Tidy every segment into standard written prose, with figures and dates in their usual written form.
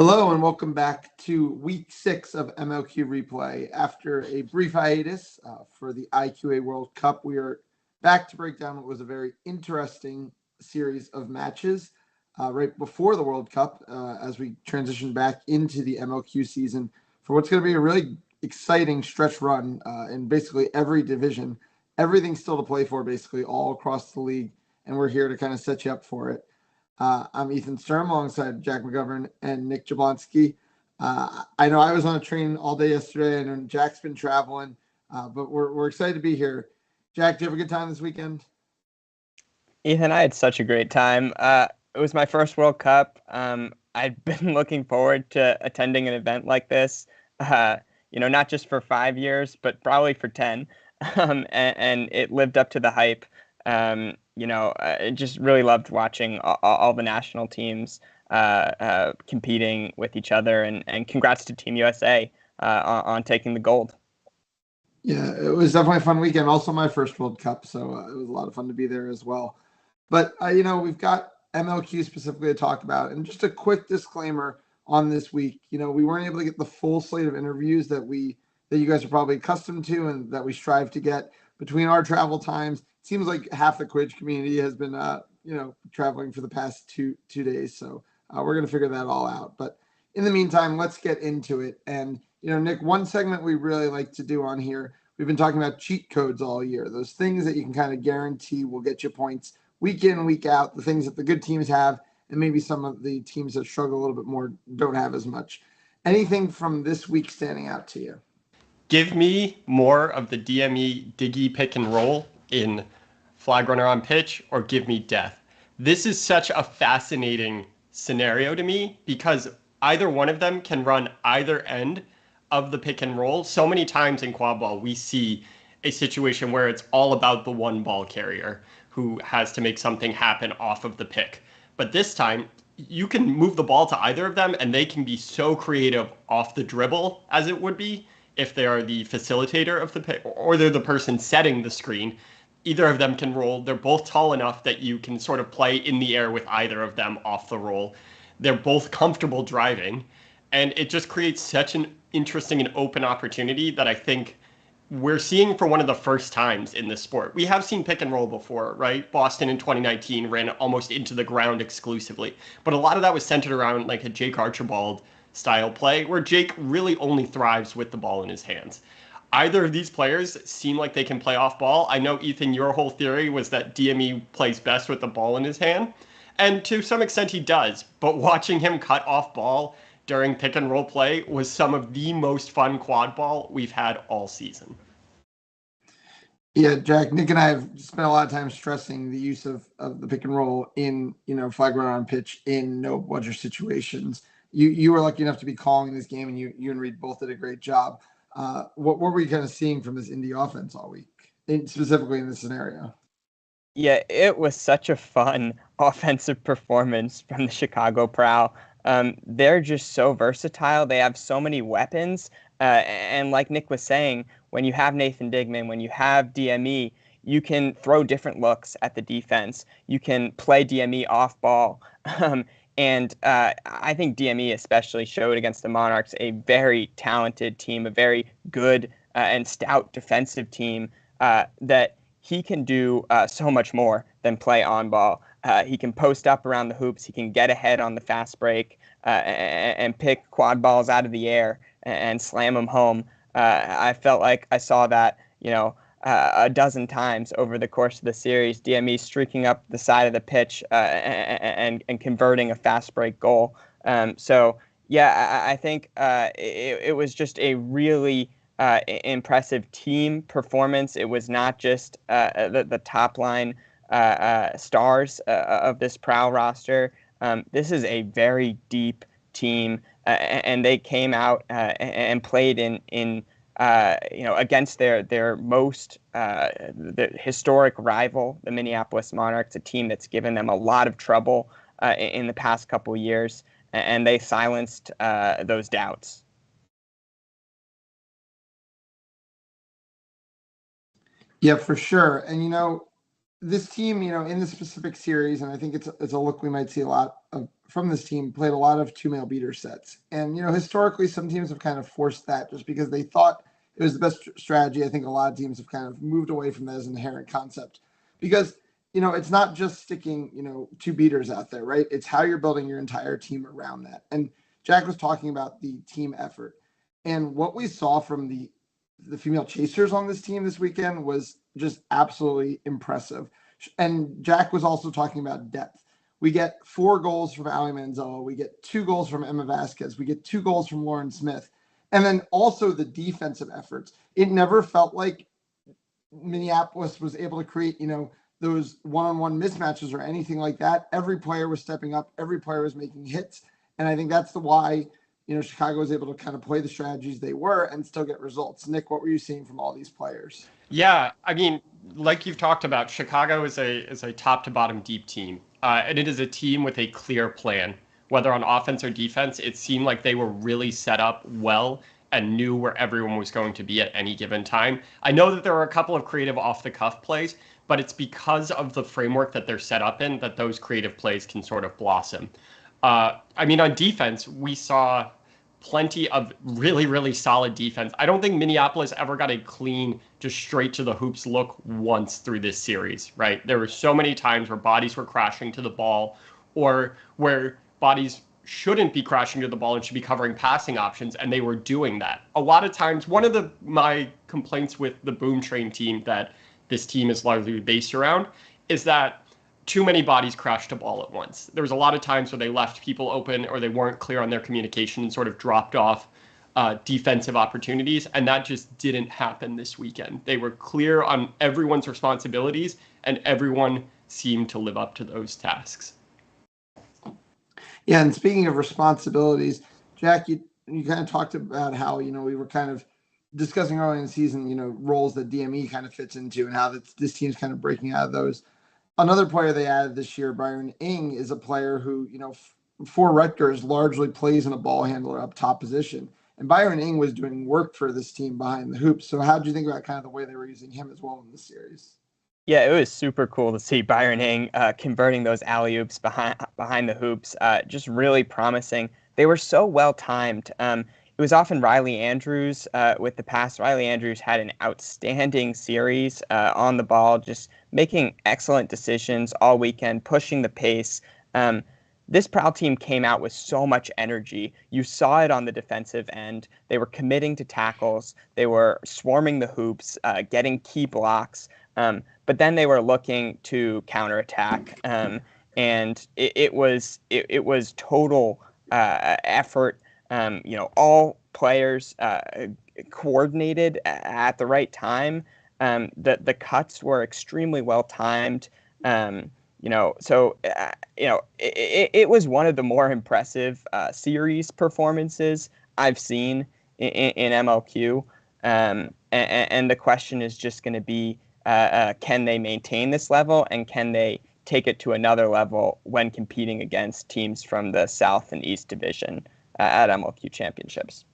Hello and welcome back to week 6 of MLQ Replay. After a brief hiatus for the IQA World Cup, we are back to break down what was a very interesting series of matches right before the World Cup as we transition back into the MLQ season for what's going to be a really exciting stretch run in basically every division. Everything's still to play for basically all across the league, and we're here to kind of set you up for it. I'm Ethan Sturm alongside Jack McGovern and Nick Jablonski. I know I was on a train all day yesterday, and Jack's been traveling, but we're excited to be here. Jack, did you have a good time this weekend? Ethan, I had such a great time. It was my first World Cup. I'd been looking forward to attending an event like this, not just for 5 years, but probably for 10. And it lived up to the hype. I just really loved watching all the national teams competing with each other. And congrats to Team USA on taking the gold. Yeah, it was definitely a fun weekend. Also my first World Cup, so it was a lot of fun to be there as well. But, we've got MLQ specifically to talk about. And just a quick disclaimer on this week, we weren't able to get the full slate of interviews that you guys are probably accustomed to and that we strive to get between our travel times. It seems like half the Quidditch community has been, traveling for the past two days. So we're going to figure that all out. But in the meantime, let's get into it. And, Nick, one segment we really like to do on here, we've been talking about cheat codes all year, those things that you can kind of guarantee will get you points week in, week out, the things that the good teams have, and maybe some of the teams that struggle a little bit more don't have as much. Anything from this week standing out to you? Give me more of the DME diggy pick and roll in flag runner on pitch, or give me death. This is such a fascinating scenario to me because either one of them can run either end of the pick and roll. So many times in quad ball, we see a situation where it's all about the one ball carrier who has to make something happen off of the pick. But this time, you can move the ball to either of them, and they can be so creative off the dribble as it would be if they are the facilitator of the pick or they're the person setting the screen. Either of them can roll. They're both tall enough that you can sort of play in the air with either of them off the roll. They're both comfortable driving. And it just creates such an interesting and open opportunity that I think we're seeing for one of the first times in this sport. We have seen pick and roll before, right? Boston in 2019 ran almost into the ground exclusively. But a lot of that was centered around like a Jake Archibald style play where Jake really only thrives with the ball in his hands. Either of these players seem like they can play off ball. I know, Ethan, your whole theory was that DME plays best with the ball in his hand. And to some extent he does. But watching him cut off ball during pick and roll play was some of the most fun quad ball we've had all season. Yeah, Jack, Nick and I have spent a lot of time stressing the use of the pick and roll in, flag runner on pitch in no budger situations. You were lucky enough to be calling this game, and you and Reed both did a great job. What were you kind of seeing from this Indy offense all week, specifically in this scenario? Yeah, it was such a fun offensive performance from the Chicago Prow. They're just so versatile. They have so many weapons. And like Nick was saying, when you have Nathan Digman, when you have DME, you can throw different looks at the defense. You can play DME off ball. And I think DME especially showed against the Monarchs a very talented team, a very good and stout defensive team that he can do so much more than play on ball. He can post up around the hoops. He can get ahead on the fast break and pick quad balls out of the air and slam them home. I felt like I saw that, a dozen times over the course of the series. DME streaking up the side of the pitch and converting a fast break goal. I think it was just a really impressive team performance. It was not just the top line stars of this Prow roster. This is a very deep team, and they came out and played in against their most the historic rival, the Minneapolis Monarchs, a team that's given them a lot of trouble in the past couple of years, and they silenced those doubts. Yeah, for sure. And, this team, in the specific series, and I think it's a look we might see a lot of from this team, played a lot of two male beater sets. And, historically, some teams have kind of forced that just because they thought it was the best strategy. I think a lot of teams have kind of moved away from that as an inherent concept because, it's not just sticking, two beaters out there, right? It's how you're building your entire team around that. And Jack was talking about the team effort. And what we saw from the female chasers on this team this weekend was just absolutely impressive. And Jack was also talking about depth. We get 4 goals from Ali Manzella. We get 2 goals from Emma Vasquez. We get 2 goals from Lauren Smith. And then also the defensive efforts. It never felt like Minneapolis was able to create, those one-on-one mismatches or anything like that. Every player was stepping up. Every player was making hits. And I think that's the why Chicago was able to kind of play the strategies they were and still get results. Nick, what were you seeing from all these players? Yeah, I mean, like you've talked about, Chicago is a top to bottom deep team, and it is a team with a clear plan. Whether on offense or defense, it seemed like they were really set up well and knew where everyone was going to be at any given time. I know that there were a couple of creative off the cuff plays, but it's because of the framework that they're set up in that those creative plays can sort of blossom. I mean, on defense, we saw plenty of really, really solid defense. I don't think Minneapolis ever got a clean, just straight to the hoops look once through this series, right? There were so many times where bodies were crashing to the ball or where bodies shouldn't be crashing to the ball and should be covering passing options, and they were doing that. A lot of times, one of my complaints with the Boom Train team that this team is largely based around is that too many bodies crashed a ball at once. There was a lot of times where they left people open or they weren't clear on their communication and sort of dropped off defensive opportunities. And that just didn't happen this weekend. They were clear on everyone's responsibilities and everyone seemed to live up to those tasks. Yeah, and speaking of responsibilities, Jack, you kind of talked about how, we were kind of discussing early in the season, roles that DME kind of fits into and how this team's kind of breaking out of those. Another player they added this year, Byron Ing, is a player who, for Rutgers largely plays in a ball handler up top position. And Byron Ing was doing work for this team behind the hoops. So how did you think about kind of the way they were using him as well in this series? Yeah, it was super cool to see Byron Ing converting those alley-oops behind the hoops. Just really promising. They were so well timed. It was often Riley Andrews with the pass. Riley Andrews had an outstanding series on the ball, just making excellent decisions all weekend, pushing the pace. This Prowl team came out with so much energy. You saw it on the defensive end. They were committing to tackles. They were swarming the hoops, getting key blocks. But then they were looking to counterattack. And it was total effort. All players coordinated at the right time. The cuts were extremely well timed. It was one of the more impressive series performances I've seen in MLQ. And the question is just going to be, can they maintain this level and can they take it to another level when competing against teams from the South and East Division at MLQ championships?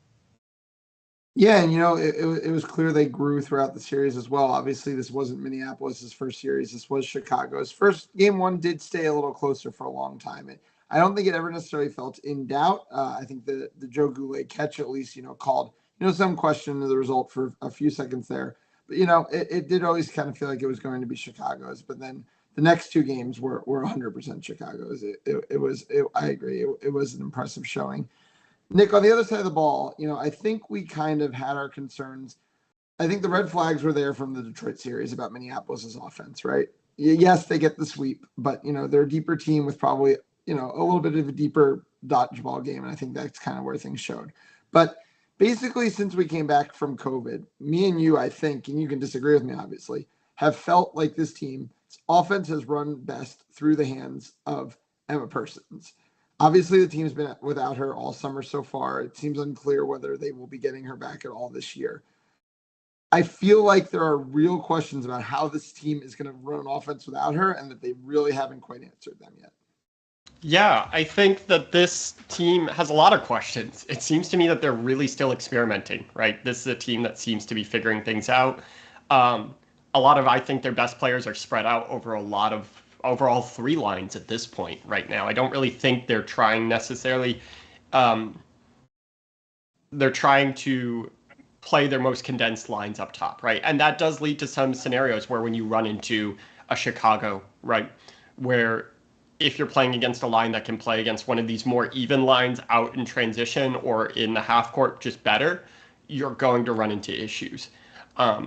Yeah, and it was clear they grew throughout the series as well. Obviously, this wasn't Minneapolis's first series. This was Chicago's. First game one did stay a little closer for a long time. I don't think it ever necessarily felt in doubt. I think the Joe Goulet catch at least, called, some question to the result for a few seconds there. But, it did always kind of feel like it was going to be Chicago's. But then the next 2 games were 100% Chicago's. I agree. It was an impressive showing. Nick, on the other side of the ball, I think we kind of had our concerns. I think the red flags were there from the Detroit series about Minneapolis's offense, right? Yes, they get the sweep, but, they're a deeper team with probably, a little bit of a deeper dodgeball game. And I think that's kind of where things showed. But basically, since we came back from COVID, me and you, I think, and you can disagree with me, obviously, have felt like this team's offense has run best through the hands of Emma Persons. Obviously, the team's been without her all summer so far. It seems unclear whether they will be getting her back at all this year. I feel like there are real questions about how this team is going to run an offense without her and that they really haven't quite answered them yet. Yeah, I think that this team has a lot of questions. It seems to me that they're really still experimenting, right? This is a team that seems to be figuring things out. a lot of, I think their best players are spread out over all three lines at this point right now. I don't really think they're trying necessarily, they're trying to play their most condensed lines up top, right? And that does lead to some scenarios where when you run into a Chicago, right, where if you're playing against a line that can play against one of these more even lines out in transition or in the half court just better, you're going to run into issues.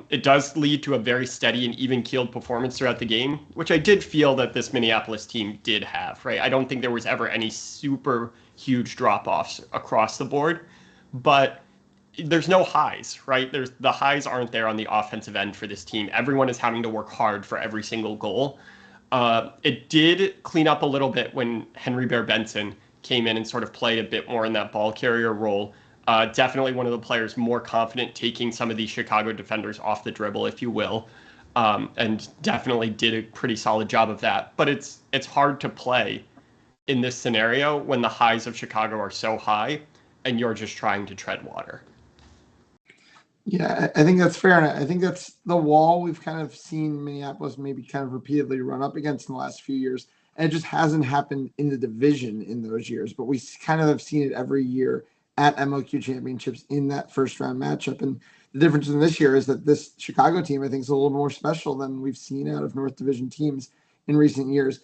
It does lead to a very steady and even-keeled performance throughout the game, which I did feel that this Minneapolis team did have, right? I don't think there was ever any super huge drop-offs across the board, but there's no highs, right? The highs aren't there on the offensive end for this team. Everyone is having to work hard for every single goal. It did clean up a little bit when Henry Bear Benson came in and sort of played a bit more in that ball carrier role. Definitely one of the players more confident taking some of these Chicago defenders off the dribble, if you will, and definitely did a pretty solid job of that. But it's hard to play in this scenario when the highs of Chicago are so high and you're just trying to tread water. Yeah, I think that's fair. And I think that's the wall we've kind of seen Minneapolis maybe kind of repeatedly run up against in the last few years. And it just hasn't happened in the division in those years. But we kind of have seen it every year at MLQ championships in that first round matchup. And the difference in this year is that this Chicago team, I think, is a little more special than we've seen out of North Division teams in recent years.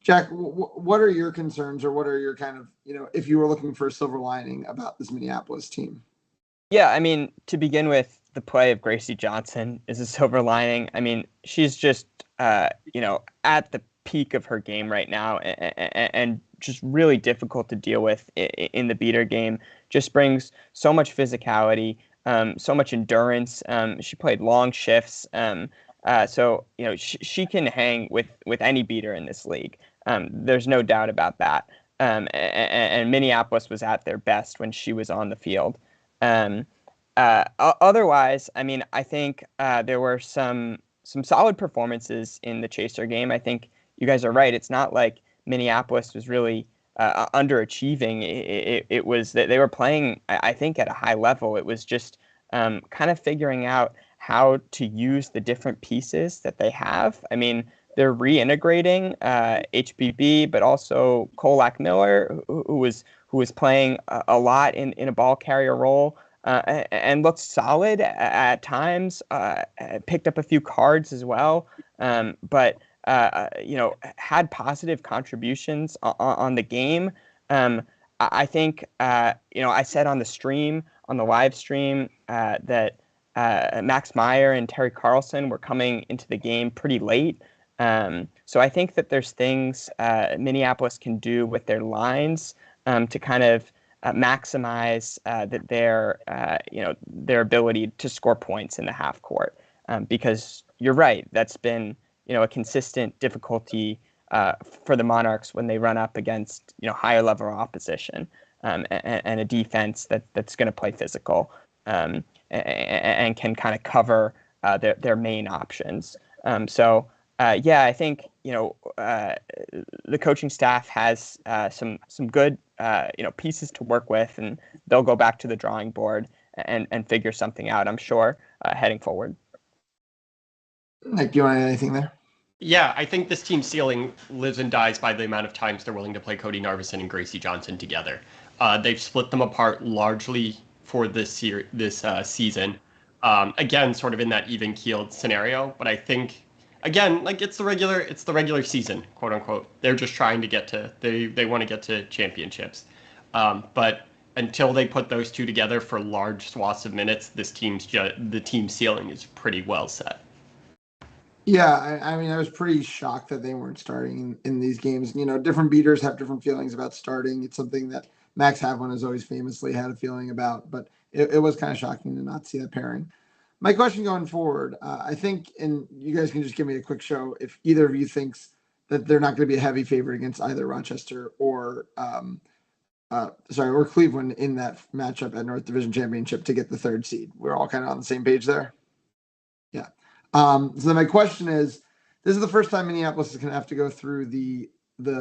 Jack, what are your concerns, or what are your kind of, if you were looking for a silver lining about this Minneapolis team? Yeah, I mean, to begin with, the play of Gracie Johnson is a silver lining. I mean, she's just, at the peak of her game right now, and just really difficult to deal with in the beater game. Just brings so much physicality, so much endurance. She played long shifts. So, she can hang with any beater in this league. There's no doubt about that. And Minneapolis was at their best when she was on the field. Otherwise, I mean, I think there were some solid performances in the Chaser game. I think you guys are right. It's not like Minneapolis was really underachieving. It was that they were playing, I think, at a high level. It was just kind of figuring out how to use the different pieces that they have. I mean, they're reintegrating HBB, but also Kolak Miller, who was playing a lot in a ball carrier role. And looked solid at times, picked up a few cards as well, but had positive contributions on the game. I think, I said on the live stream, that Max Meyer and Terry Carlson were coming into the game pretty late. So I think that there's things Minneapolis can do with their lines to kind of maximize their ability to score points in the half court, because you're right, that's been a consistent difficulty for the Monarchs when they run up against higher level opposition, and a defense that's going to play physical, and can kind of cover their main options. I think the coaching staff has some good pieces to work with, and they'll go back to the drawing board and figure something out, I'm sure, heading forward. Nick, do you want to add anything there? Yeah, I think this team's ceiling lives and dies by the amount of times they're willing to play Cody Narveson and Gracie Johnson together. They've split them apart largely for this season. Again, sort of in that even-keeled scenario, but I think, again, like it's the regular season, quote unquote. They're just trying to get to they want to get to championships. But until they put those two together for large swaths of minutes, the team's ceiling is pretty well set. Yeah, I mean, I was pretty shocked that they weren't starting in these games. Different beaters have different feelings about starting. It's something that Max Havlin has always famously had a feeling about, but it was kind of shocking to not see that pairing. My question going forward, I think, and you guys can just give me a quick show if either of you thinks that they're not going to be a heavy favorite against either Rochester or Cleveland in that matchup at North Division Championship to get the third seed. We're all kind of on the same page there. Yeah. So then my question is, this is the first time Minneapolis is going to have to go through the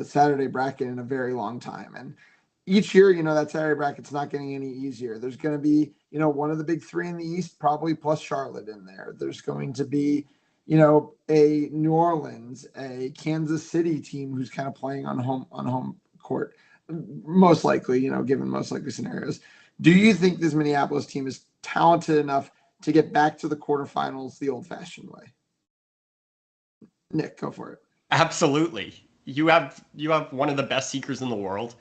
Saturday bracket in a very long time. And each year, that Saturday bracket's not getting any easier. There's going to be, one of the big three in the East, probably plus Charlotte in there. There's going to be, a New Orleans, a Kansas City team who's kind of playing on home court, most likely, given most likely scenarios. Do you think this Minneapolis team is talented enough to get back to the quarterfinals the old-fashioned way? Nick, go for it. Absolutely. You have one of the best seekers in the world,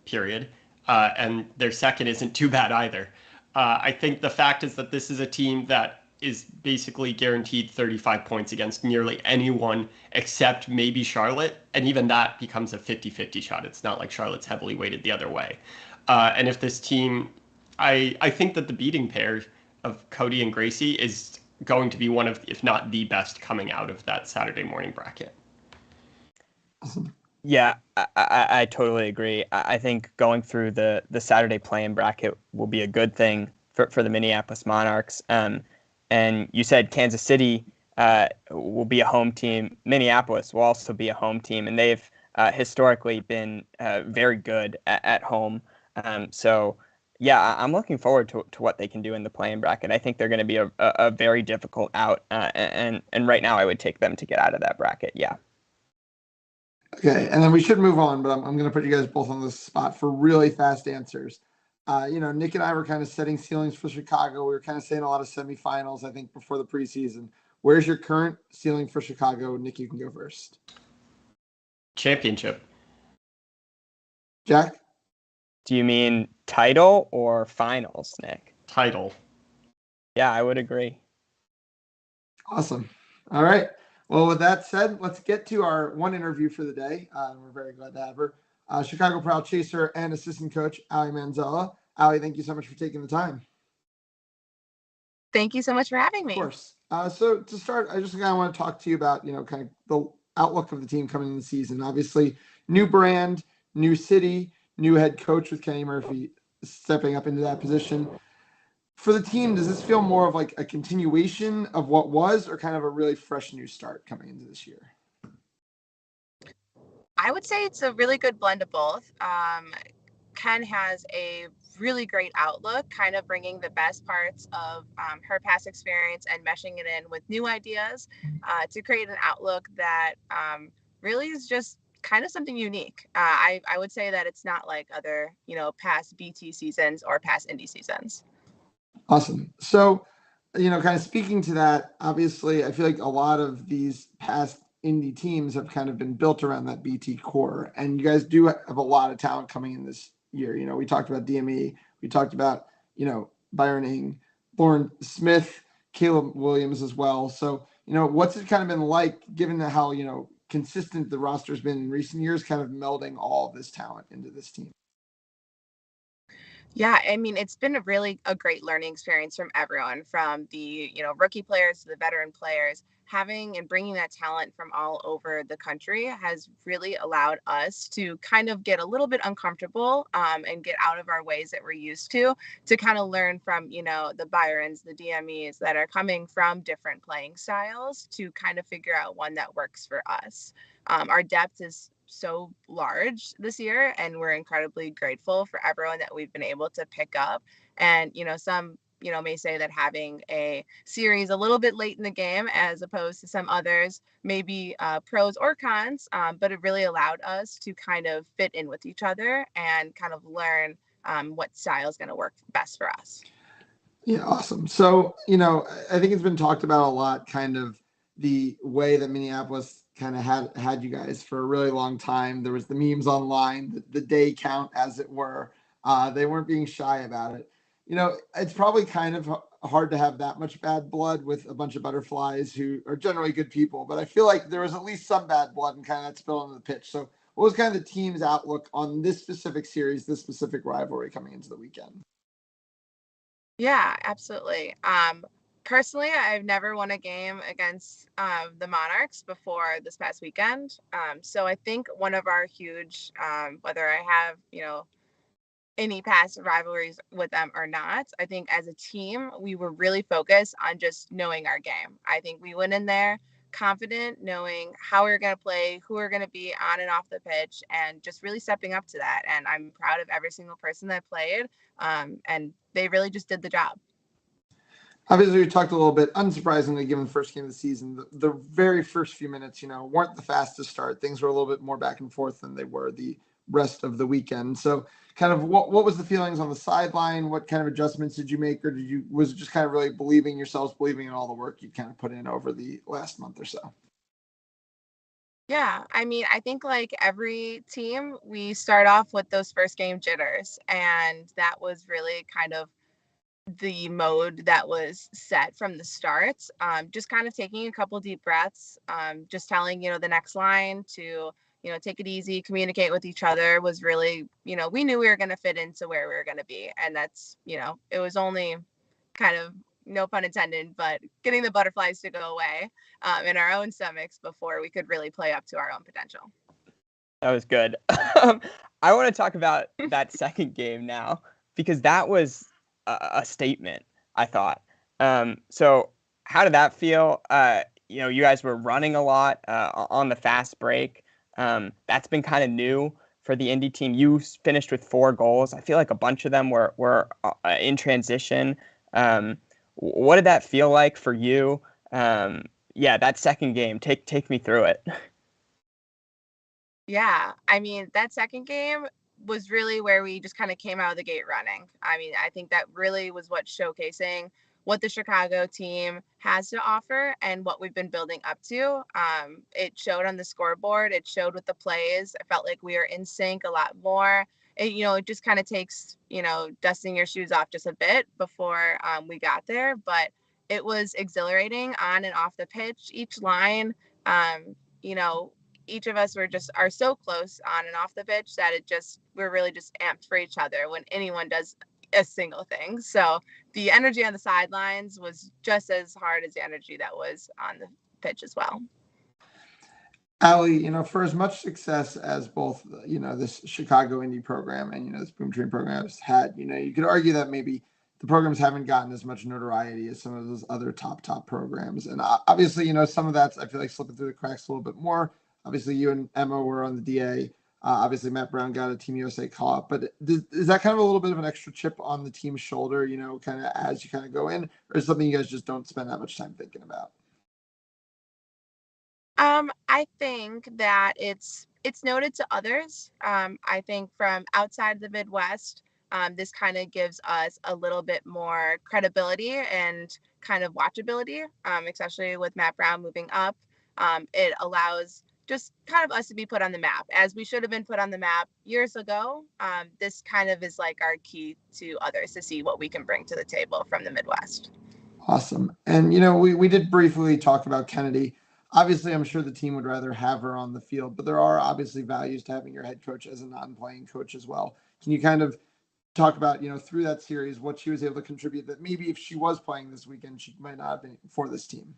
period. And their second isn't too bad either. I think the fact is that this is a team that is basically guaranteed 35 points against nearly anyone except maybe Charlotte. And even that becomes a 50-50 shot. It's not like Charlotte's heavily weighted the other way. And if this team, I think that the beating pair of Cody and Gracie is going to be one of, if not the best, coming out of that Saturday morning bracket. Yeah, I totally agree. I think going through the Saturday play-in bracket will be a good thing for the Minneapolis Monarchs. And you said Kansas City will be a home team. Minneapolis will also be a home team, and they've historically been very good at home. So, yeah, I'm looking forward to what they can do in the play-in bracket. I think they're going to be a very difficult out, and right now I would take them to get out of that bracket. Yeah. Okay, and then we should move on, but I'm going to put you guys both on the spot for really fast answers. Nick and I were kind of setting ceilings for Chicago. We were kind of saying a lot of semifinals, I think, before the preseason. Where's your current ceiling for Chicago? Nick, you can go first. Championship. Jack? Do you mean title or finals, Nick? Title. Yeah, I would agree. Awesome. All right. Well, with that said, let's get to our one interview for the day. We're very glad to have her. Chicago Proud chaser and assistant coach, Ali Manzella. Ali, thank you so much for taking the time. Thank you so much for having me. Of course. So to start, I just kind of want to talk to you about, kind of the outlook of the team coming in the season. Obviously, new brand, new city, new head coach with Kenny Murphy stepping up into that position. For the team, does this feel more of like a continuation of what was, or kind of a really fresh new start coming into this year? I would say it's a really good blend of both. Ken has a really great outlook, kind of bringing the best parts of her past experience and meshing it in with new ideas to create an outlook that really is just kind of something unique. I would say that it's not like other, past BT seasons or past Indy seasons. Awesome. So, kind of speaking to that, obviously, I feel like a lot of these past Indy teams have kind of been built around that BT core, and you guys do have a lot of talent coming in this year. We talked about DME, we talked about, Byron Ing, Lauren Smith, Caleb Williams as well. So, what's it kind of been like, given how, consistent the roster's been in recent years, kind of melding all of this talent into this team? Yeah, I mean, it's been a great learning experience from everyone, from the, rookie players to the veteran players. Having and bringing that talent from all over the country has really allowed us to kind of get a little bit uncomfortable and get out of our ways that we're used to kind of learn from, the Byrons, the DMEs that are coming from different playing styles to kind of figure out one that works for us. Our depth is so large this year, and we're incredibly grateful for everyone that we've been able to pick up. And some may say that having a series a little bit late in the game as opposed to some others may be pros or cons, but it really allowed us to kind of fit in with each other and kind of learn what style is going to work best for us. Yeah, awesome. So, I think it's been talked about a lot, kind of the way that Minneapolis kind of had you guys for a really long time. There was the memes online, the day count, as it were. They weren't being shy about it. It's probably kind of hard to have that much bad blood with a bunch of butterflies who are generally good people, but I feel like there was at least some bad blood and kind of that spill into the pitch. So what was kind of the team's outlook on this specific series, this specific rivalry coming into the weekend? Yeah, absolutely. Personally, I've never won a game against the Monarchs before this past weekend. So I think one of our huge, whether I have, any past rivalries with them or not, I think as a team, we were really focused on just knowing our game. I think we went in there confident, knowing how we were going to play, who we're going to be on and off the pitch, and just really stepping up to that. And I'm proud of every single person that played, and they really just did the job. Obviously, we talked a little bit, unsurprisingly, given the first game of the season, the very first few minutes, weren't the fastest start. Things were a little bit more back and forth than they were the rest of the weekend. So kind of what was the feelings on the sideline? What kind of adjustments did you make? Or was it just kind of really believing yourselves, believing in all the work you kind of put in over the last month or so? Yeah, I mean, I think like every team, we start off with those first game jitters, and that was really kind of the mode that was set from the start. Just kind of taking a couple deep breaths, just telling, the next line to, take it easy, communicate with each other was really, we knew we were going to fit into where we were going to be. And that's, it was only kind of, no pun intended, but getting the butterflies to go away in our own stomachs before we could really play up to our own potential. That was good. I want to talk about that second game now, because that was a statement, I thought. So how did that feel? You guys were running a lot on the fast break. That's been kind of new for the Indy team. You finished with 4 goals. I feel like a bunch of them were in transition. What did that feel like for you? That second game, take me through it. Yeah, I mean, that second game was really where we just kind of came out of the gate running. I mean, I think that really was what's showcasing what the Chicago team has to offer and what we've been building up to. It showed on the scoreboard. It showed with the plays. I felt like we were in sync a lot more. It just kind of takes, dusting your shoes off just a bit before we got there. But it was exhilarating on and off the pitch. Each line, you know, each of us are so close on and off the pitch that we're really just amped for each other when anyone does a single thing. So the energy on the sidelines was just as hard as the energy that was on the pitch as well. Allie, for as much success as both, this Chicago Indy program and, this Boom Train program has had, you could argue that maybe the programs haven't gotten as much notoriety as some of those other top programs. And obviously, some of that's, I feel like, slipping through the cracks a little bit more. Obviously, you and Emma were on the DA. Obviously, Matt Brown got a Team USA call up. But is that kind of a little bit of an extra chip on the team's shoulder, kind of as you kind of go in? Or is something you guys just don't spend that much time thinking about? I think that it's noted to others. I think from outside the Midwest, this kind of gives us a little bit more credibility and kind of watchability, especially with Matt Brown moving up. It allows just kind of us to be put on the map as we should have been put on the map years ago. This kind of is like our key to others to see what we can bring to the table from the Midwest. Awesome. And, we did briefly talk about Kennedy. Obviously, I'm sure the team would rather have her on the field, but there are obviously values to having your head coach as a non-playing coach as well. Can you kind of talk about, through that series, what she was able to contribute that maybe if she was playing this weekend, she might not have been for this team?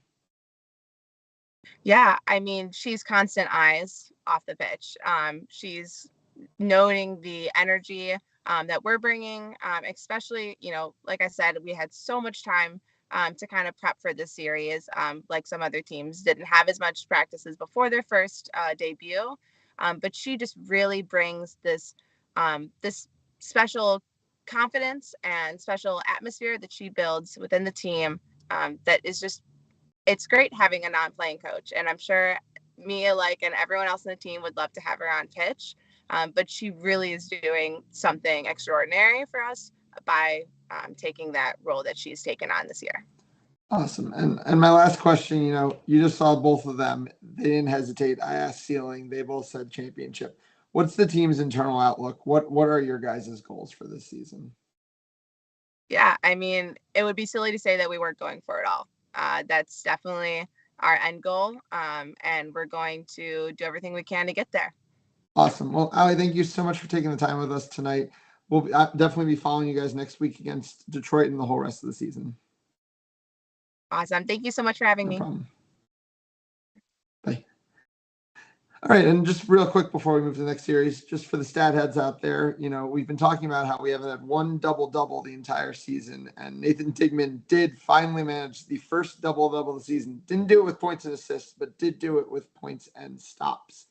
Yeah, I mean, she's constant eyes off the pitch. She's noting the energy that we're bringing, especially, like I said, we had so much time to kind of prep for this series. Like some other teams didn't have as much practices before their first debut, but she just really brings this this special confidence and special atmosphere that she builds within the team that is just it's great having a non-playing coach, and I'm sure Mia, and everyone else on the team, would love to have her on pitch. But she really is doing something extraordinary for us by taking that role that she's taken on this year. Awesome. And my last question, you just saw both of them. They didn't hesitate. I asked ceiling. They both said championship. What's the team's internal outlook? What are your guys' goals for this season? Yeah, I mean, it would be silly to say that we weren't going for it all. That's definitely our end goal, and we're going to do everything we can to get there. Awesome. Well, Allie, thank you so much for taking the time with us tonight. We'll definitely be following you guys next week against Detroit and the whole rest of the season. Awesome. Thank you so much for having No me. problem. Bye. All right, and just real quick before we move to the next series, just for the stat heads out there, we've been talking about how we haven't had one double-double the entire season, and Nathan Tigman did finally manage the first double-double of the season. Didn't do it with points and assists, but did do it with points and stops.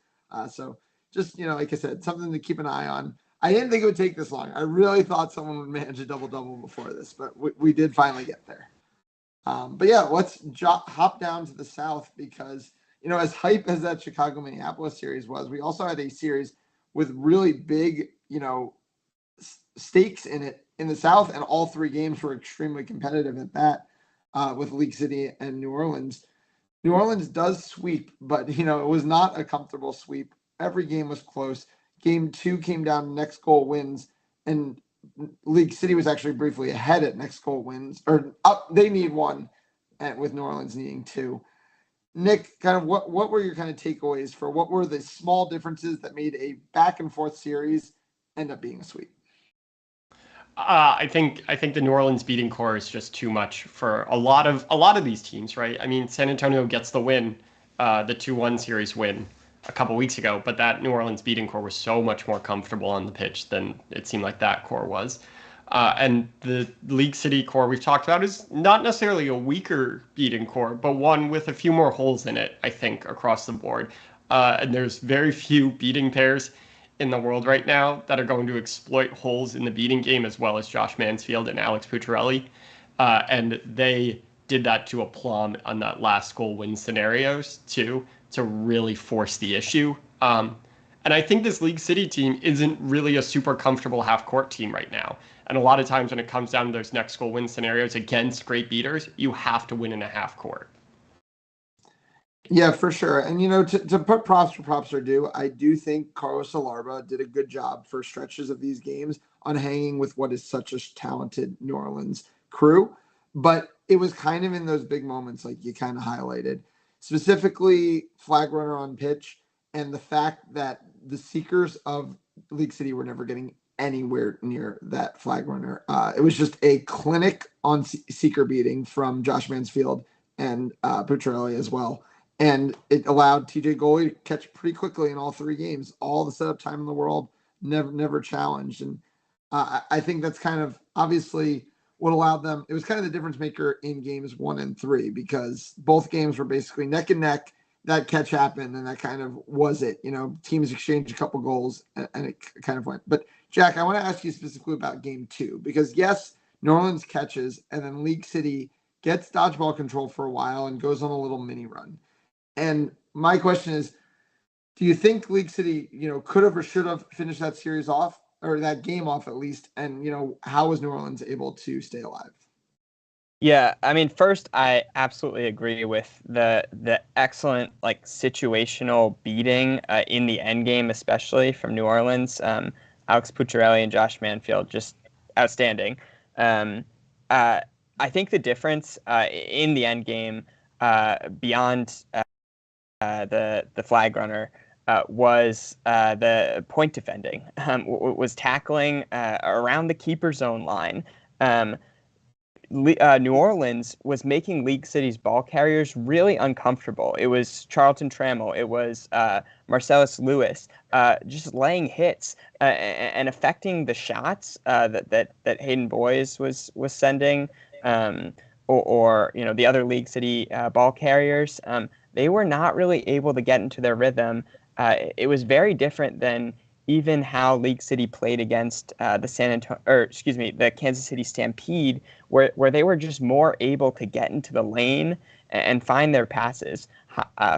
So just, like I said, something to keep an eye on. I didn't think it would take this long. I really thought someone would manage a double-double before this, but we did finally get there. But yeah, let's hop down to the South because, as hype as that Chicago-Minneapolis series was, we also had a series with really big, stakes in it in the South, and all three games were extremely competitive at that, with League City and New Orleans. New Orleans does sweep, but it was not a comfortable sweep. Every game was close. Game 2 came down to next goal wins, and League City was actually briefly ahead at next goal wins, or up. They need one, and with New Orleans needing 2. Nick, kind of what were your kind of takeaways for what were the small differences that made a back and forth series end up being a sweep? I think the New Orleans beating core is just too much for a lot of these teams, right? I mean, San Antonio gets the win, the 2-1 series win a couple weeks ago, but that New Orleans beating core was so much more comfortable on the pitch than it seemed like that core was. And the League City core we've talked about is not necessarily a weaker beating core, but one with a few more holes in it, I think, across the board. And there's very few beating pairs in the world right now that are going to exploit holes in the beating game as well as Josh Mansfield and Alex Pucciarelli. And they did that to a plum on that last goal win scenarios too, to really force the issue. And I think this League City team isn't really a super comfortable half court team right now. And a lot of times when it comes down to those next goal win scenarios against great beaters, you have to win in a half court. Yeah, for sure. And, to put props for props are due, I do think Carlos Alarba did a good job for stretches of these games on hanging with what is such a talented New Orleans crew. But it was kind of in those big moments, like you kind of highlighted, specifically flag runner on pitch, and the fact that the seekers of League City were never getting anywhere near that flag runner. It was just a clinic on seeker beating from Josh Mansfield and Pucciarelli as well. And it allowed TJ Goalie to catch pretty quickly in all three games. All the setup time in the world, never challenged. And I think that's kind of obviously what allowed them. It was kind of the difference maker in games 1 and 3 because both games were basically neck and neck. That catch happened, and that kind of was it. Teams exchanged a couple goals, and it kind of went. But Jack, I want to ask you specifically about game 2 because yes, New Orleans catches, and then League City gets dodgeball control for a while and goes on a little mini run. And my question is, do you think League City, could have or should have finished that series off, or that game off at least? And, how was New Orleans able to stay alive? Yeah, I mean, first, I absolutely agree with the excellent situational beating in the end game, especially from New Orleans. Alex Pucciarelli and Josh Manfield, just outstanding. I think the difference in the end game beyond the flag runner was the point defending, was tackling around the keeper zone line. New Orleans was making League City's ball carriers really uncomfortable. It was Charlton Trammell. It was Marcellus Lewis just laying hits and affecting the shots that Hayden Boys was sending, or the other League City ball carriers. They were not really able to get into their rhythm. It was very different than even how League City played against the Kansas City Stampede, where they were just more able to get into the lane and find their passes,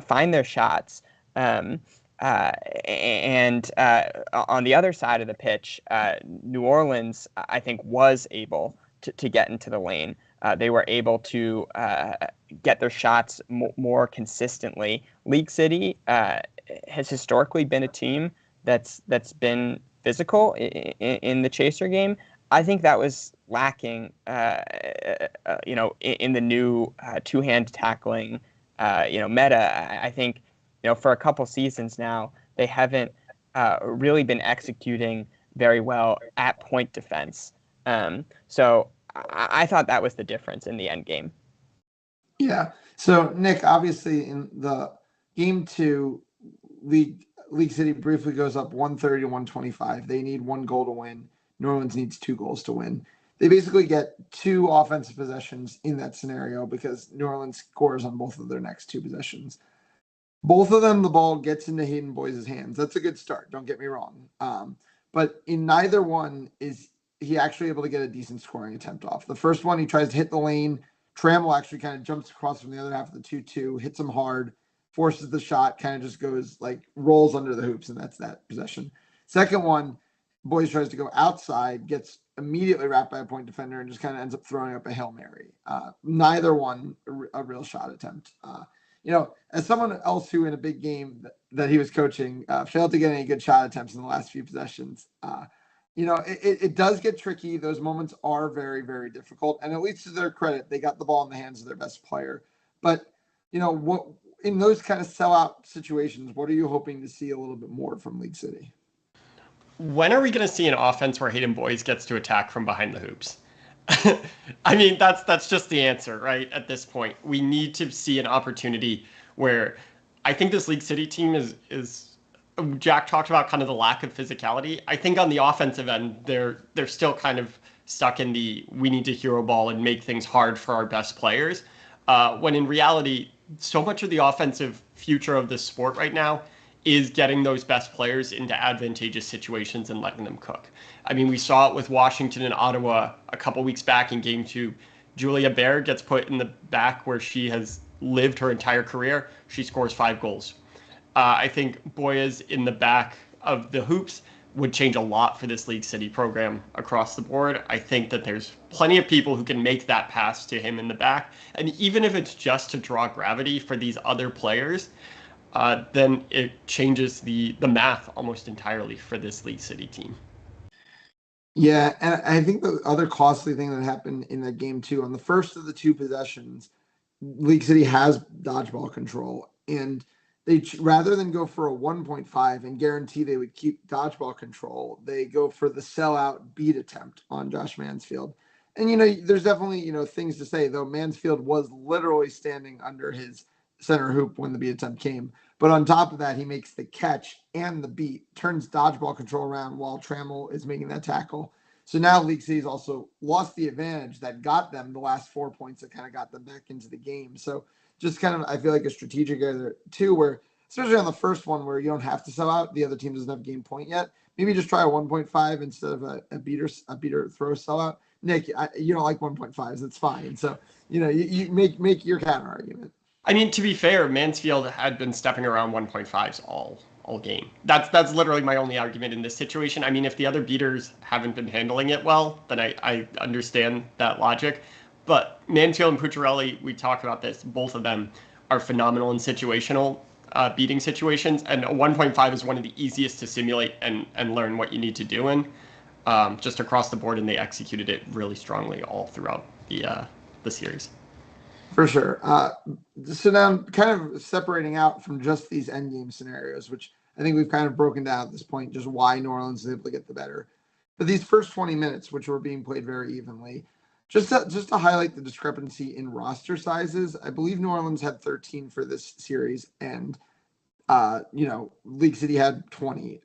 find their shots. And on the other side of the pitch, New Orleans, I think, was able to get into the lane. They were able to get their shots more consistently. League City has historically been a team that's been physical in the chaser game. I think that was lacking, in the new two-hand tackling, meta. I think, for a couple seasons now, they haven't really been executing very well at point defense. So I thought that was the difference in the end game. Yeah. So Nick, obviously in the game 2, League City briefly goes up 130 to 125. They need 1 goal to win. New Orleans needs 2 goals to win. They basically get 2 offensive possessions in that scenario because New Orleans scores on both of their next 2 possessions. Both of them, the ball gets into Hayden Boys' hands. That's a good start. Don't get me wrong. But in neither one is he actually able to get a decent scoring attempt off. The first one, he tries to hit the lane, Trammell actually kind of jumps across from the other half of the 2-2, hits him hard, forces the shot, kind of just goes like rolls under the hoops, and that's that possession. Second one, Boyes tries to go outside, gets immediately wrapped by a point defender, and just kind of ends up throwing up a Hail Mary. Neither one a real shot attempt. As someone else who in a big game that he was coaching failed to get any good shot attempts in the last few possessions, it does get tricky. Those moments are very, very difficult. And at least to their credit, they got the ball in the hands of their best player. But, what in those kind of sellout situations, what are you hoping to see a little bit more from League City? When are we going to see an offense where Hayden Boyes gets to attack from behind the hoops? I mean, that's just the answer, right? At this point, we need to see an opportunity where I think this League City team is Jack talked about kind of the lack of physicality. I think on the offensive end, they're still kind of stuck in the we need to hero ball and make things hard for our best players. When in reality, so much of the offensive future of this sport right now is getting those best players into advantageous situations and letting them cook. I mean, we saw it with Washington and Ottawa a couple weeks back in Game 2. Julia Baird gets put in the back where she has lived her entire career. She scores 5 goals. I think Boyes in the back of the hoops would change a lot for this League City program across the board. I think that there's plenty of people who can make that pass to him in the back. And even if it's just to draw gravity for these other players, then it changes the math almost entirely for this League City team. Yeah, and I think the other costly thing that happened in that game too, on the first of the 2 possessions, League City has dodgeball control, and they rather than go for a 1.5 and guarantee they would keep dodgeball control, they go for the sellout beat attempt on Josh Mansfield. And there's definitely things to say, though. Mansfield was literally standing under his center hoop when the beat attempt came. But on top of that, he makes the catch and the beat, turns dodgeball control around while Trammell is making that tackle. So now League City's also lost the advantage that got them the last 4 points that kind of got them back into the game. So just kind of, I feel like a strategic error too, where especially on the first one where you don't have to sell out, the other team doesn't have game point yet. Maybe just try a 1.5 instead of a beater throw sellout. Nick, you don't like 1.5s. That's fine. So, you make your counter argument. I mean, to be fair, Mansfield had been stepping around 1.5s all game. That's literally my only argument in this situation. I mean, if the other beaters haven't been handling it well, then I understand that logic. But Mansfield and Pucciarelli, we talked about this, both of them are phenomenal in situational beating situations, and a 1.5 is one of the easiest to simulate and learn what you need to do in, just across the board, and they executed it really strongly all throughout the series. For sure. So now kind of separating out from just these endgame scenarios, which I think we've kind of broken down at this point, just why New Orleans is able to get the better. But these first 20 minutes, which were being played very evenly, just to highlight the discrepancy in roster sizes, I believe New Orleans had 13 for this series, and League City had 20.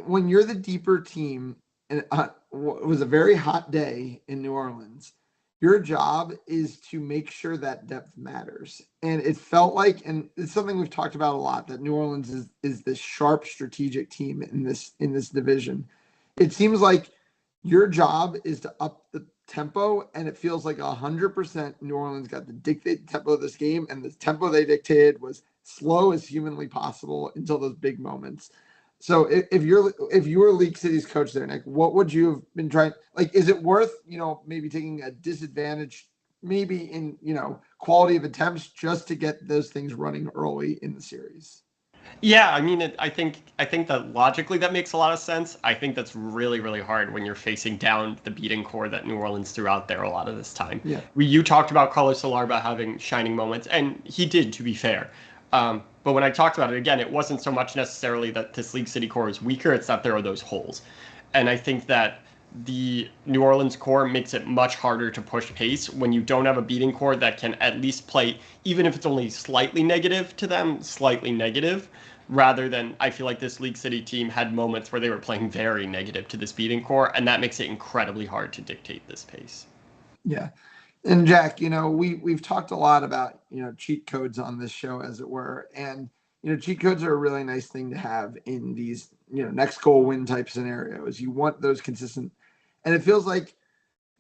When you're the deeper team, and it was a very hot day in New Orleans, your job is to make sure that depth matters. And it felt like, and it's something we've talked about a lot, that New Orleans is this sharp strategic team in this division. It seems like your job is to up the tempo, and it feels like 100% New Orleans got to dictate the tempo of this game, and the tempo they dictated was slow as humanly possible until those big moments. So if you were League City's coach there, Nick, what would you have been trying? Like, is it worth, maybe taking a disadvantage, maybe in, quality of attempts just to get those things running early in the series? Yeah, I mean, I think that logically that makes a lot of sense. I think that's really, really hard when you're facing down the beating core that New Orleans threw out there a lot of this time. Yeah. You talked about Carlos Alarba having shining moments, and he did, to be fair. But when I talked about it, again, it wasn't so much necessarily that this League City core is weaker, it's that there are those holes. And I think that the New Orleans core makes it much harder to push pace when you don't have a beating core that can at least play, even if it's only slightly negative to them, slightly negative, rather than I feel like this League City team had moments where they were playing very negative to this beating core, and that makes it incredibly hard to dictate this pace. Yeah. And Jack, we've talked a lot about, cheat codes on this show, as it were. And, cheat codes are a really nice thing to have in these, next goal win type scenarios. You want those consistent. And it feels like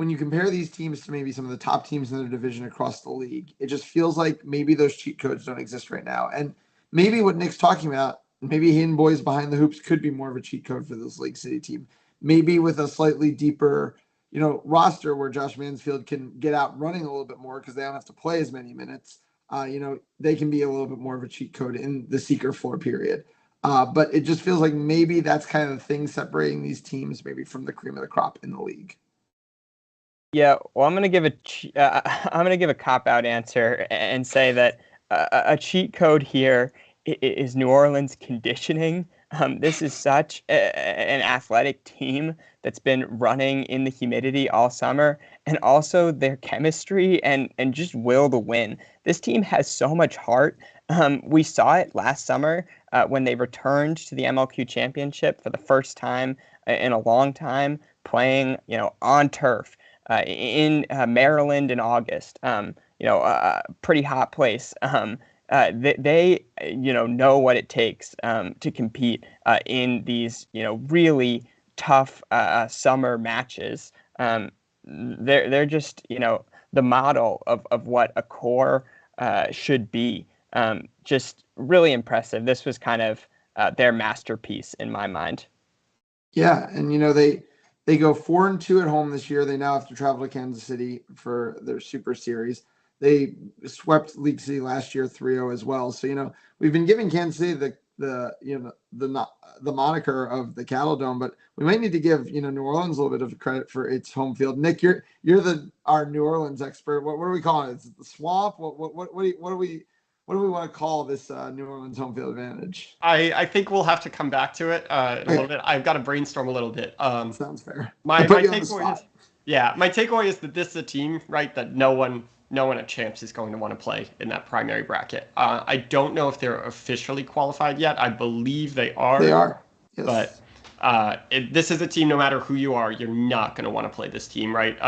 when you compare these teams to maybe some of the top teams in their division across the league, it just feels like maybe those cheat codes don't exist right now. And maybe what Nick's talking about, maybe Hidden Boys Behind the Hoops could be more of a cheat code for this Lake City team. Maybe with a slightly deeper, roster where Josh Mansfield can get out running a little bit more because they don't have to play as many minutes. They can be a little bit more of a cheat code in the seeker floor period. But it just feels like maybe that's kind of the thing separating these teams maybe from the cream of the crop in the league. Yeah, well, I'm gonna give a cop-out answer and say that a cheat code here is New Orleans conditioning. This is such an athletic team that's been running in the humidity all summer, and also their chemistry and just will to win. This team has so much heart. We saw it last summer when they returned to the MLQ championship for the first time in a long time, playing on turf. In Maryland in August, pretty hot place. They know what it takes to compete in these, really tough summer matches. They're just, the model of what a core should be. Just really impressive. This was kind of their masterpiece in my mind. Yeah, and they go 4-2 at home this year. They now have to travel to Kansas City for their Super Series. They swept League City last year 3-0 as well. So we've been giving Kansas City the moniker of the Cattle Dome, but we might need to give New Orleans a little bit of credit for its home field. Nick, you're our New Orleans expert. What are we calling it? Is it the swamp? What do we want to call this New Orleans home field advantage? I think we'll have to come back to it in a little bit. I've got to brainstorm a little bit. Sounds fair. My takeaway is that this is a team, right, that no one at Champs is going to want to play in that primary bracket. I don't know if they're officially qualified yet. I believe they are. They are. Yes. But this is a team, no matter who you are, you're not going to want to play this team, right?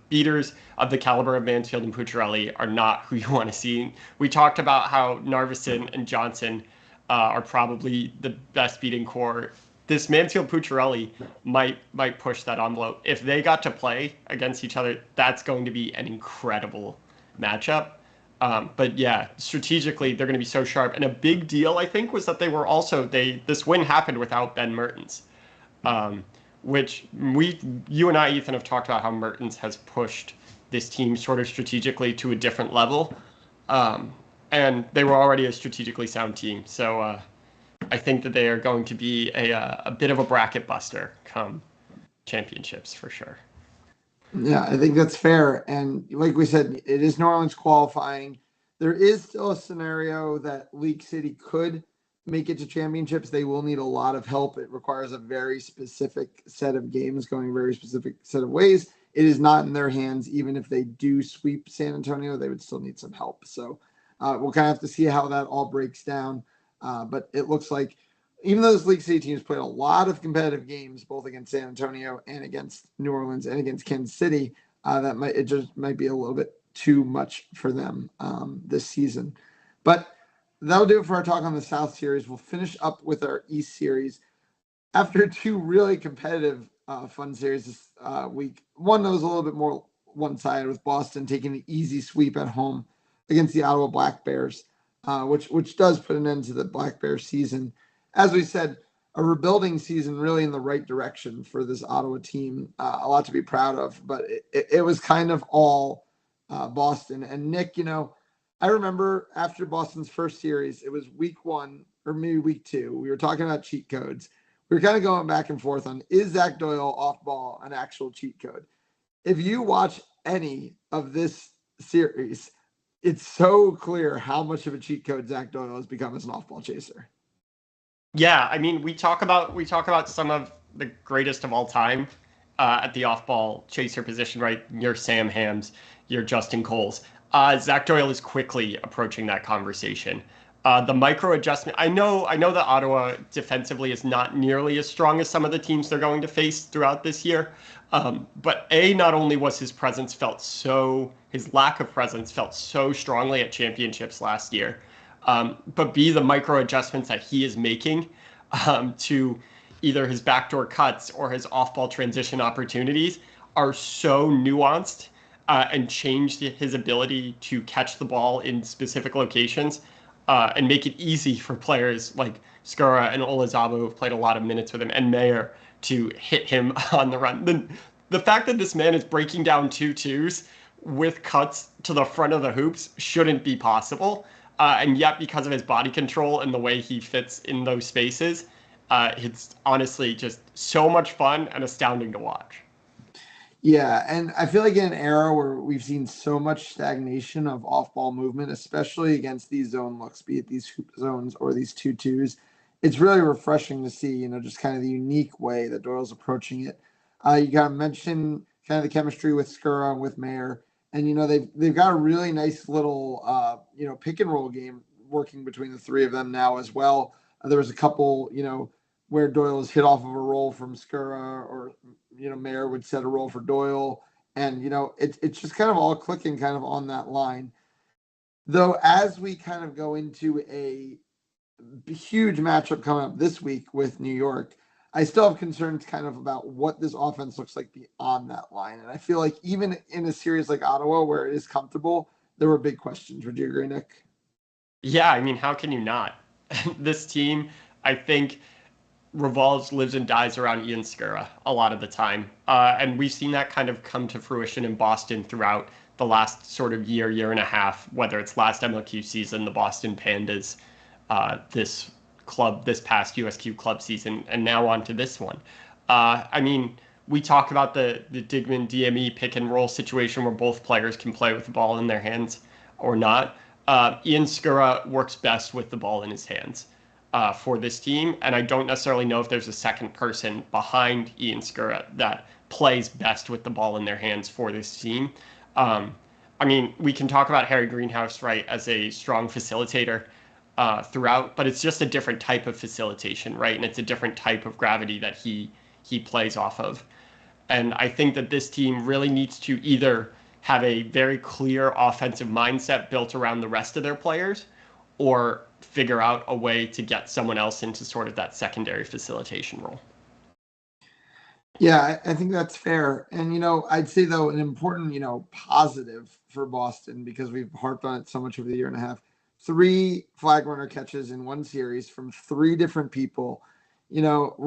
Beaters of the caliber of Mansfield and Pucciarelli are not who you want to see. We talked about how Narveson and Johnson are probably the best beating core. This Mansfield Pucciarelli might push that envelope. If they got to play against each other, that's going to be an incredible matchup. But yeah, strategically, they're going to be so sharp. And a big deal, I think, was that they were also this win happened without Ben Mertens. Which you and I, Ethan, have talked about how Mertens has pushed this team sort of strategically to a different level. And they were already a strategically sound team. So I think that they are going to be a bit of a bracket buster come championships for sure. Yeah, I think that's fair. And like we said, it is New Orleans qualifying. There is still a scenario that League City could make it to championships. They will need a lot of help. It requires a very specific set of games going a very specific set of ways. It is not in their hands. Even if they do sweep San Antonio, they would still need some help. So we'll kind of have to see how that all breaks down. But it looks like even though this League City team has played a lot of competitive games, both against San Antonio and against New Orleans and against Kansas City, it just might be a little bit too much for them this season. But that'll do it for our talk on the South Series. We'll finish up with our East Series. After two really competitive fun series this week, one that was a little bit more one-sided with Boston taking an easy sweep at home against the Ottawa Black Bears, which does put an end to the Black Bears season. As we said, a rebuilding season really in the right direction for this Ottawa team. A lot to be proud of, but it was kind of all Boston. And Nick, I remember after Boston's first series, it was week 1 or maybe week 2. We were talking about cheat codes. We were kind of going back and forth on, is Zach Doyle off ball an actual cheat code? If you watch any of this series, it's so clear how much of a cheat code Zach Doyle has become as an off-ball chaser. Yeah, I mean, we talk about some of the greatest of all time at the off-ball chaser position, right? Your Sam Hams, your Justin Coles. Zach Doyle is quickly approaching that conversation. The micro adjustment. I know that Ottawa defensively is not nearly as strong as some of the teams they're going to face throughout this year. But not only was his lack of presence felt so strongly at championships last year, but B, the micro adjustments that he is making to either his backdoor cuts or his off-ball transition opportunities are so nuanced and change his ability to catch the ball in specific locations and make it easy for players like Skura and Olazabu, who have played a lot of minutes with him, and Mayer to hit him on the run. The fact that this man is breaking down 2-2s with cuts to the front of the hoops shouldn't be possible. And yet, because of his body control and the way he fits in those spaces, it's honestly just so much fun and astounding to watch. Yeah, and I feel like in an era where we've seen so much stagnation of off-ball movement, especially against these zone looks, be it these hoop zones or these 2-2s, it's really refreshing to see, just kind of the unique way that Doyle's approaching it. You got to mention kind of the chemistry with Skura and with Mayer, and they've got a really nice little pick and roll game working between the three of them now as well. There was a couple, where Doyle was hit off of a roll from Skura, or Mayer would set a roll for Doyle, and it's just kind of all clicking kind of on that line. Though as we kind of go into a huge matchup coming up this week with New York, I still have concerns kind of about what this offense looks like beyond that line. And I feel like even in a series like Ottawa, where it is comfortable, there were big questions. Would you agree, Nick? Yeah, I mean, how can you not? This team, I think, lives and dies around Ian Skura a lot of the time. And we've seen that kind of come to fruition in Boston throughout the last sort of year and a half, whether it's last MLQ season, the Boston Pandas, this past USQ club season, and now on to this one. I mean, we talk about the Digman DME pick and roll situation where both players can play with the ball in their hands or not. Ian Skura works best with the ball in his hands for this team, and I don't necessarily know if there's a second person behind Ian Skura that plays best with the ball in their hands for this team. I mean, we can talk about Harry Greenhouse, right, as a strong facilitator throughout, but it's just a different type of facilitation, right? And it's a different type of gravity that he plays off of. And I think that this team really needs to either have a very clear offensive mindset built around the rest of their players, or figure out a way to get someone else into sort of that secondary facilitation role. Yeah, I think that's fair. And, I'd say, though, an important, positive for Boston, because we've harped on it so much over the year and a half, 3 flag runner catches in one series from 3 different people. We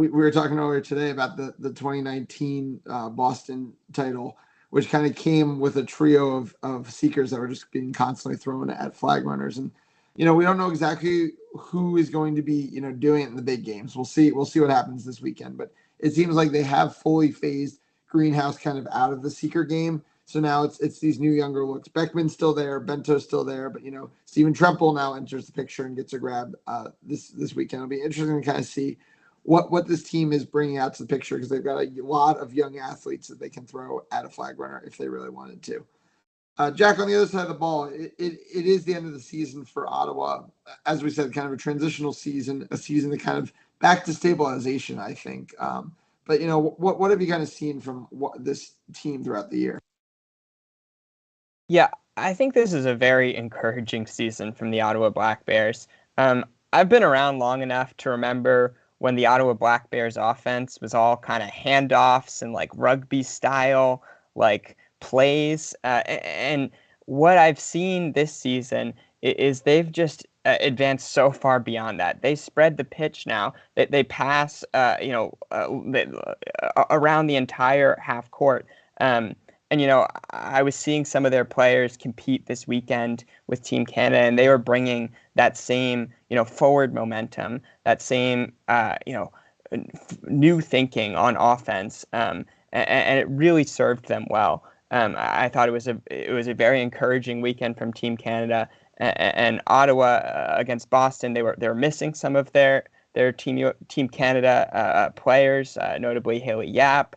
were talking earlier today about the 2019 Boston title, which kind of came with a trio of seekers that were just being constantly thrown at flag runners. And, we don't know exactly who is going to be, doing it in the big games. We'll see what happens this weekend. But it seems like they have fully phased Greenhouse kind of out of the seeker game. So now it's these new younger looks. Beckman's still there, Bento's still there, but Stephen Tremple now enters the picture and gets a grab this weekend. It'll be interesting to kind of see what this team is bringing out to the picture, because they've got a lot of young athletes that they can throw at a flag runner if they really wanted to. Jack, on the other side of the ball, it is the end of the season for Ottawa. As we said, kind of a transitional season, a season that kind of back to stabilization, I think. But what have you kind of seen from this team throughout the year? Yeah, I think this is a very encouraging season from the Ottawa Black Bears. I've been around long enough to remember when the Ottawa Black Bears offense was all kind of handoffs and like rugby style, like plays. And what I've seen this season is they've just advanced so far beyond that. They spread the pitch now. They pass, around the entire half court. And, I was seeing some of their players compete this weekend with Team Canada, and they were bringing that same, forward momentum, that same, new thinking on offense. And it really served them well. I thought it was a very encouraging weekend from Team Canada, and Ottawa against Boston. They were missing some of their Team Canada players, notably Haley Yap.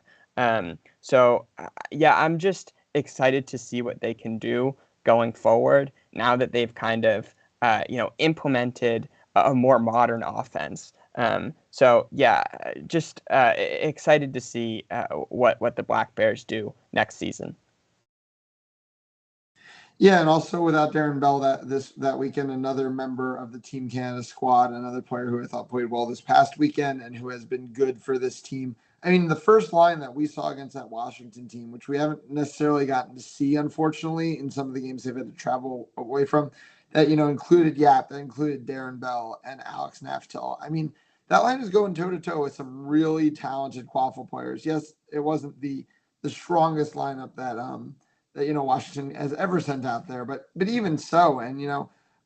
So I'm just excited to see what they can do going forward now that they've kind of implemented a more modern offense. Just excited to see what the Black Bears do next season. Yeah, and also without Darren Bell that weekend, another member of the Team Canada squad, another player who I thought played well this past weekend and who has been good for this team. I mean, the first line that we saw against that Washington team, which we haven't necessarily gotten to see, unfortunately, in some of the games they've had to travel away from, that, included Yap, that included Darren Bell and Alex Naftel. I mean, that line is going toe-to-toe with some really talented quaffle players. Yes, it wasn't the strongest lineup that Washington has ever sent out there, but even so, and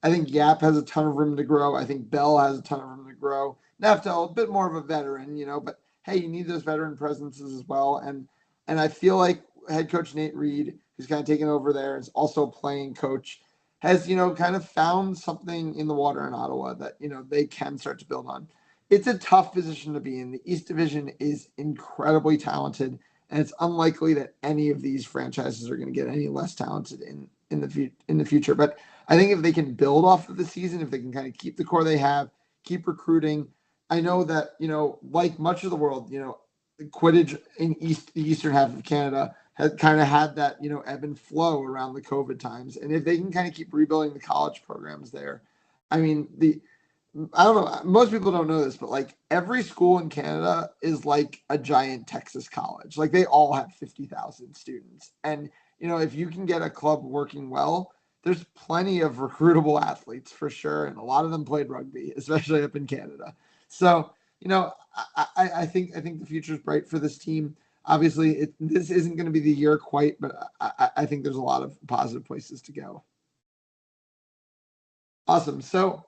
I think Yap has a ton of room to grow. I think Bell has a ton of room to grow. Naftel, a bit more of a veteran, but hey, you need those veteran presences as well. And I feel like head coach Nate Reed, who's kind of taken over there, is also playing coach, has, kind of found something in the water in Ottawa that, they can start to build on. It's a tough position to be in. The East Division is incredibly talented, and it's unlikely that any of these franchises are going to get any less talented in the future. But I think if they can build off of the season, if they can kind of keep the core they have, keep recruiting, I know that, like much of the world, Quidditch in the eastern half of Canada has kind of had that, ebb and flow around the COVID times. And if they can kind of keep rebuilding the college programs there, I mean, I don't know, most people don't know this, but like every school in Canada is like a giant Texas college. Like they all have 50,000 students. And, if you can get a club working well, there's plenty of recruitable athletes for sure. And a lot of them played rugby, especially up in Canada. So, I think the future is bright for this team. Obviously, this isn't going to be the year quite, but I think there's a lot of positive places to go. Awesome. So,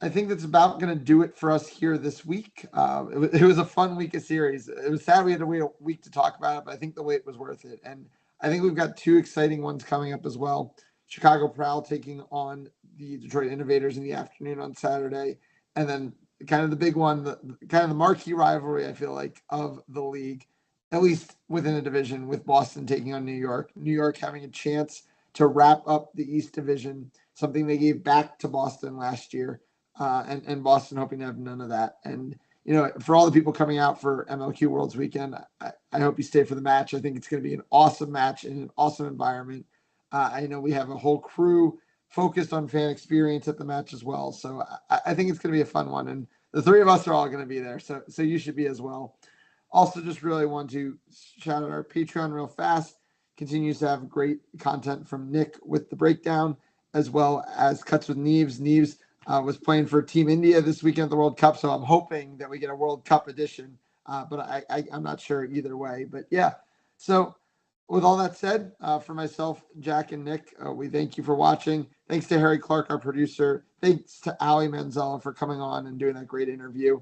I think that's about going to do it for us here this week. It was a fun week of series. It was sad we had to wait a week to talk about it, but I think the wait was worth it. And I think we've got two exciting ones coming up as well. Chicago Prowl taking on the Detroit Innovators in the afternoon on Saturday. And then kind of the big one, kind of the marquee rivalry, I feel like, of the league, at least within a division, with Boston taking on New York. New York having a chance to wrap up the East Division, something they gave back to Boston last year, and Boston hoping to have none of that. And, for all the people coming out for MLQ Worlds Weekend, I hope you stay for the match. I think it's going to be an awesome match in an awesome environment. I know we have a whole crew focused on fan experience at the match as well. So I think it's going to be a fun one. And the three of us are all going to be there. So you should be as well. Also, just really want to shout out our Patreon real fast. Continues to have great content from Nick with the breakdown, as well as Cuts with Neves. Neves was playing for Team India this weekend at the World Cup. So I'm hoping that we get a World Cup edition. But I'm not sure either way. But yeah, so with all that said, for myself, Jack, and Nick, we thank you for watching. Thanks to Harry Clark, our producer. Thanks to Ali Manzella for coming on and doing that great interview.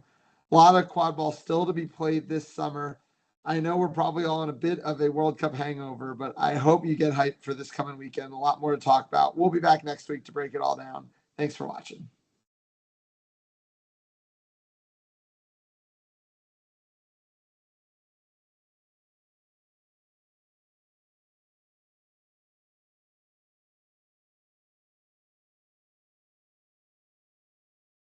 A lot of quad ball still to be played this summer. I know we're probably all in a bit of a World Cup hangover, but I hope you get hyped for this coming weekend. A lot more to talk about. We'll be back next week to break it all down. Thanks for watching.